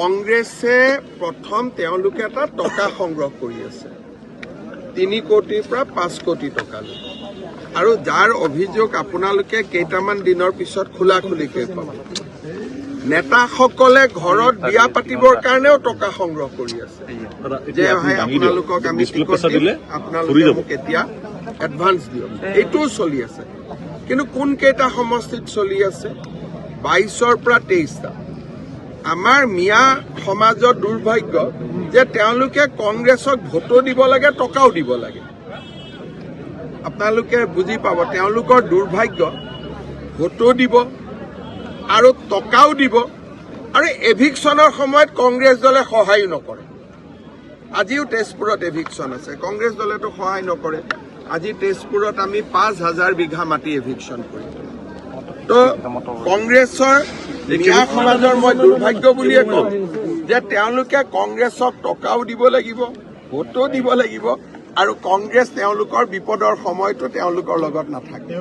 কংগ্ৰেছে প্ৰথম তেওঁলোকে এটা টকা সংগ্ৰহ কৰি আছে 3 কোটিৰ পৰা 5 কোটি টকালৈ আৰু যাৰ অভিযোগ আপোনালোকে কেইটামান দিনৰ পিছত খোলাখুলিকৈ পাব নেতাসকলে ঘৰত বিয়া পাতিবৰ কাৰণেও টকা সংগ্ৰহ কৰি আছে যে ভাই আপোনালোকক আমি টিকট দিম আপোনালোকে মোক এতিয়া এডভান্স দিয়ক এইটোও চলি আছে কিন্তু কোন কেইটা সমষ্টিত চলি আছে 22ৰ পৰা 23টা আমাৰ মিয়া সমাজৰ দুৰ্ভাগ্য যে তেওঁলোকে কংগ্ৰেছক ভোটো দিব লাগে টকাও দিব লাগে আপোনালোকে বুজি পাব তেওঁলোকৰ দুৰ্ভাগ্য ভোটো দিব আৰু টকাও দিব আৰু এভিকশ্যনৰ সময়ত কংগ্ৰেছ দলে সহায় নকৰে আজিও তেজপুৰত এভিকশ্যন আছে কংগ্ৰেছ দলেতো সহায় নকৰে আজি তেজপুৰত আমি 5000 বিঘা মাটি এভিকশ্যন কৰিম তো কংগ্ৰেছৰ মিয়া সমাজৰ মই দুৰ্ভাগ্য বুলিয়ে কওঁ যে তেওঁলোকে কংগ্ৰেছক টকাও দিব লাগিব ভোটো দিব লাগিব আৰু কংগ্ৰেছ তেওঁলোকৰ বিপদৰ সময়তো তেওঁলোকৰ লগত নাথাকে